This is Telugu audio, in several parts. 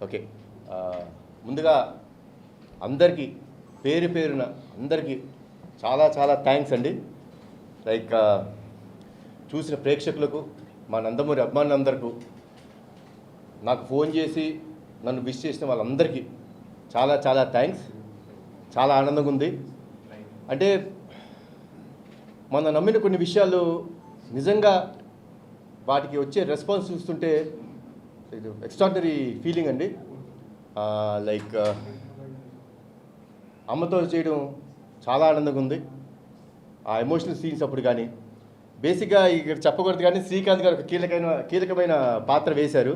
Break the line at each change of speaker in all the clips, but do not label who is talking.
ఓకే. ముందుగా అందరికీ పేరు పేరున అందరికీ చాలా చాలా థ్యాంక్స్ అండి. లైక్ చూసిన ప్రేక్షకులకు, మా నందమూరి అభిమానులందరికీ, నాకు ఫోన్ చేసి నన్ను విష్ చేసిన వాళ్ళందరికీ చాలా చాలా థ్యాంక్స్. చాలా ఆనందంగా ఉంది. అంటే మనం నమ్మిన కొన్ని విషయాలు నిజంగా వాటికి వచ్చే రెస్పాన్స్ చూస్తుంటే ఇది ఎక్స్ట్రాడినరీ ఫీలింగ్ అండి. లైక్ అమ్మతో చేయడం చాలా ఆనందంగా ఉంది. ఆ ఎమోషనల్ సీన్స్ అప్పుడు కానీ బేసిక్గా ఇక్కడ చెప్పకూడదు కానీ శ్రీకాంత్ గారు ఒక కీలకమైన పాత్ర వేశారు.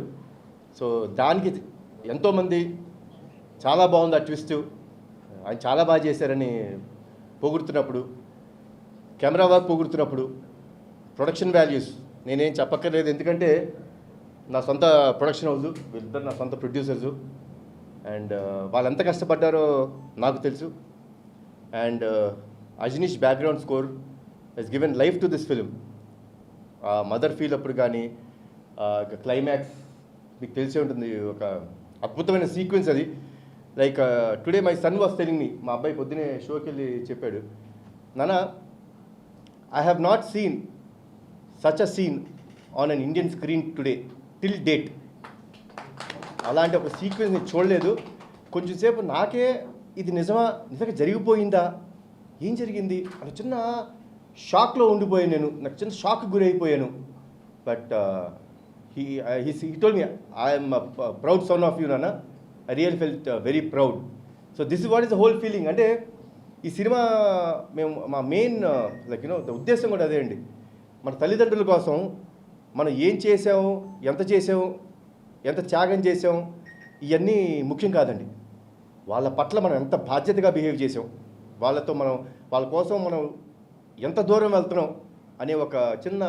సో దానికి ఎంతోమంది చాలా బాగుంది ఆ ట్విస్ట్, ఆయన చాలా బాగా చేశారని పొగుడుతున్నప్పుడు, కెమెరా వర్క్ పొగుడుతున్నప్పుడు, ప్రొడక్షన్ వాల్యూస్ నేనేం చెప్పక్కర్లేదు, ఎందుకంటే నా సొంత ప్రొడక్షన్ హౌస్, వీళ్ళిద్దరు నా సొంత ప్రొడ్యూసర్సు. అండ్ వాళ్ళు ఎంత కష్టపడ్డారో నాకు తెలుసు. And Ajaneesh background score he's given life to this film. Mother feel అప్పుడు కానీ క్లైమాక్స్ మీకు తెలిసే ఉంటుంది, ఒక అద్భుతమైన సీక్వెన్స్ అది. Like today my son was telling me, మా అబ్బాయి పొద్దునే షోకి వెళ్ళి చెప్పాడు, నాన్న I have not seen such a scene on an Indian screen today till date. అలాంటి ఒక సీక్వెన్స్ నేను చూడలేదు. కొంచెంసేపు నాకే ఇది నిజంగా జరిగిపోయిందా, ఏం జరిగింది అని చిన్న షాక్లో ఉండిపోయాను నేను. నాకు చిన్న షాక్ గురైపోయాను. But he told me, I am a proud son of you, Nana. I really felt very proud. So this is what is the whole feeling. అంటే ఈ సినిమా మేము మా మెయిన్ లైక్ ద ఉద్దేశం కూడా అదే అండి. మన తల్లిదండ్రుల కోసం మనం ఏం చేసాము, ఎంత చేసాము, ఎంత త్యాగం చేసాం, ఇవన్నీ ముఖ్యం కాదండి. వాళ్ళ పట్ల మనం ఎంత బాధ్యతగా బిహేవ్ చేసాం, వాళ్ళ కోసం మనం ఎంత దూరం వెళ్తున్నాం అనే ఒక చిన్న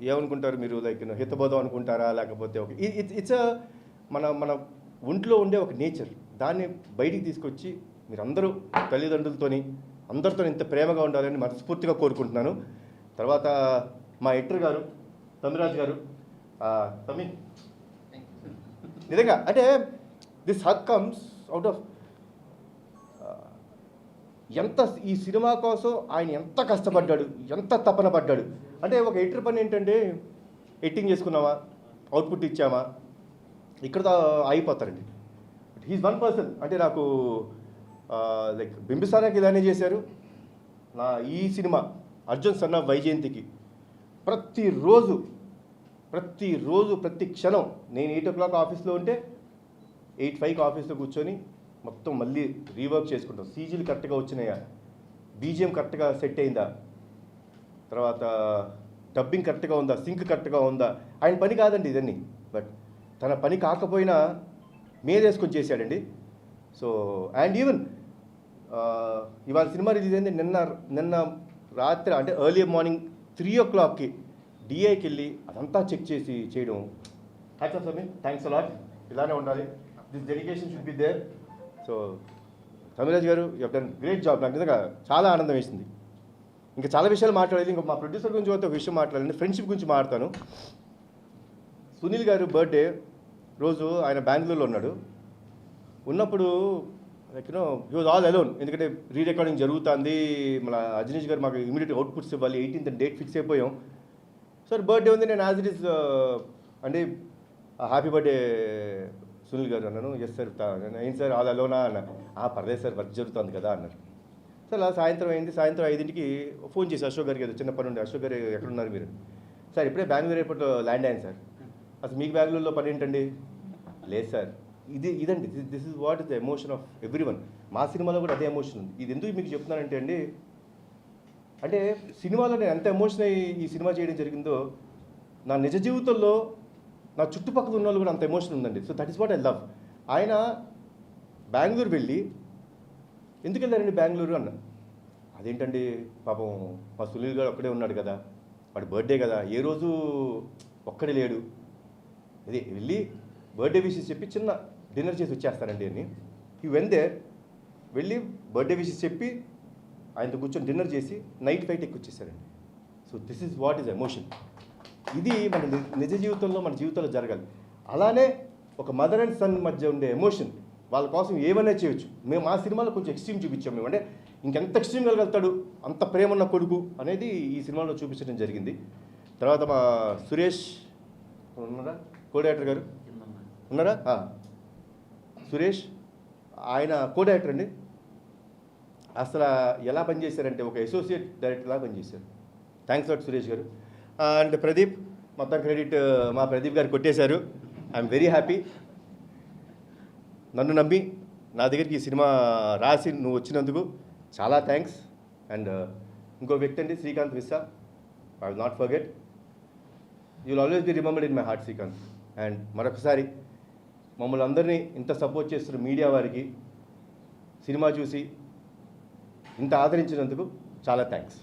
ఏమనుకుంటారు మీరు, లైక్ హితబోధం అనుకుంటారా, లేకపోతే ఒక ఇట్స్ మన ఒంట్లో ఉండే ఒక నేచర్, దాన్ని బయటికి తీసుకొచ్చి మీరందరూ తల్లిదండ్రులతోని అందరితో ఇంత ప్రేమగా ఉండాలని మనస్ఫూర్తిగా కోరుకుంటున్నాను. తర్వాత మా ఎడిటర్ గారు తమిరాజ్ గారు, తమి నిజంగా అంటే this hack comes out of ఎంత ఈ సినిమా కోసం ఆయన ఎంత కష్టపడ్డాడు, ఎంత తపన పడ్డాడు. అంటే ఒక ఎడిటర్ పని ఏంటంటే ఎడిటింగ్ చేసుకున్నామా, అవుట్పుట్ ఇచ్చామా, ఇక్కడతో అయిపోతారండి. He's one person. అంటే నాకు లైక్ బింబిసారాకి ఇలానే చేశారు. నా ఈ సినిమా అర్జున్ సన్ ఆఫ్ వైజయంతికి ప్రతిరోజు ప్రతి క్షణం నేను 8 o'clock ఆఫీస్లో ఉంటే 8:05 ఆఫీస్లో కూర్చొని మొత్తం మళ్ళీ రీవర్క్ చేసుకుంటాం. సీజీలు కరెక్ట్గా వచ్చినాయా, బీజిఎం కరెక్ట్గా సెట్ అయిందా, తర్వాత డబ్బింగ్ కరెక్ట్గా ఉందా, సింక్ కరెక్ట్గా ఉందా. ఆయన పని కాదండి ఇదన్నీ, బట్ తన పని కాకపోయినా మీదేసుకొని చేశాడండి. సో అండ్ ఈవెన్ ఇవాళ సినిమా రిలీజ్ అయింది నిన్న రాత్రి, అంటే ఎర్లీ మార్నింగ్ 3 o'clockకి డిఐకి వెళ్ళి అదంతా చెక్ చేసి చేయడం. Hats off Sameer, thanks a lot. ఇలానే ఉండాలి, this dedication should be there. So Tamiraj garu you have done great job. నాకు నిజంగా చాలా ఆనందం వేసింది. ఇంకా చాలా విషయాలు మాట్లాడేది. ఇంకా మా ప్రొడ్యూసర్ గురించి ఒక విషయం మాట్లాడండి, ఫ్రెండ్షిప్ గురించి మాట్లాడతాను. సునీల్ గారు బర్త్డే రోజు ఆయన బెంగళూరులో ఉన్నప్పుడు like he was all alone. ఎందుకంటే రీరికార్డింగ్ జరుగుతుంది, మన అజనీష్ గారు మాకు ఇమీడియట్ అవుట్పుట్స్ ఇవ్వాలి, 18th డేట్ ఫిక్స్ అయిపోయాం. సార్ బర్త్డే ఉంది, నేను యాజ్ ఇట్ ఈస్ అంటే హ్యాపీ బర్త్డే సునీల్ గారు అన్నాను. ఎస్ సార్, ఏంటి సార్ ఆల్ అలోనా అన్న. పర్లేదు సార్, వర్క్ జరుగుతుంది కదా అన్నారు. సార్ అలా సాయంత్రం అయింది. సాయంత్రం 5ంటికి ఫోన్ చేసి అశోక్ గారికి, ఏదో చిన్న పని ఉండే, అశోక్ గారు ఎక్కడున్నారు మీరు? సార్ ఇప్పుడే బెంగళూరు ఎయిర్పోర్ట్లో ల్యాండ్ అయ్యాను సార్. అసలు మీకు బెంగళూరులో పని ఏంటండి? లేదు సార్, ఇదండి this is what is the emotion of every one. మా సినిమాలో కూడా అదే ఎమోషన్ ఉంది. ఇది ఎందుకు మీకు చెప్తున్నానంటే అండి, అంటే సినిమాలో నేను ఎంత ఎమోషన్ అయ్యి ఈ సినిమా చేయడం జరిగిందో, నా నిజ జీవితంలో నా చుట్టుపక్కల ఉన్న వాళ్ళు కూడా అంత ఎమోషన్ ఉందండి. So that is what I love. ఆయన బెంగళూరు వెళ్ళి, ఎందుకు వెళ్ళారండి బెంగళూరు అన్న. అదేంటండి పాపం మా సునీల్ గారు ఒక్కడే ఉన్నాడు కదా, వాడి బర్త్డే కదా, ఏ రోజు ఒక్కడే లేడు, అదే వెళ్ళి బర్త్డే విషెస్ చెప్పి చిన్న డిన్నర్ చేసి వచ్చేస్తానండి అని. ఈ వెళ్ళి బర్త్డే విషెస్ చెప్పి ఆయనతో కూర్చొని డిన్నర్ చేసి నైట్ ఫ్లైట్ వచ్చేసారండి. So this is what is emotion. ఇది మన నిజ జీవితంలో, మన జీవితంలో జరగాలి. అలానే ఒక మదర్ అండ్ సన్ మధ్య ఉండే ఎమోషన్, వాళ్ళ కోసం ఏమైనా చేయొచ్చు. మేము ఆ సినిమాలో కొంచెం ఎక్స్ట్రీమ్ చూపించాం. మేము అంటే ఇంకెంత ఎక్స్ట్రీమ్ వెళ్ళగలుగుతాడు, అంత ప్రేమ ఉన్న కొడుకు అనేది ఈ సినిమాలో చూపించడం జరిగింది. తర్వాత మా సురేష్ ఉన్నారా, కో డైరెక్టర్ గారు ఉన్నారా? సురేష్ ఆయన కో డైరెక్టర్ అండి. అసలు ఎలా పనిచేశారంటే ఒక అసోసియేట్ డైరెక్టర్లా పనిచేశారు. థ్యాంక్స్ లాట్ సురేష్ గారు. అండ్ ప్రదీప్, మొత్తం క్రెడిట్ మా ప్రదీప్ గారు కొట్టేశారు. I'm very happy. నన్ను నమ్మి నా దగ్గరికి ఈ సినిమా రాసి నువ్వు వచ్చినందుకు చాలా థ్యాంక్స్. అండ్ ఇంకో వ్యక్తి అండి Srikanth Vissa, I will not forget. You will always be remembered in my heart Srikanth. And మరొకసారి మమ్మల్ని అందరినీ ఇంత సపోర్ట్ చేస్తున్న మీడియా వారికి, సినిమా చూసి ఇంత ఆదరించినందుకు చాలా థ్యాంక్స్.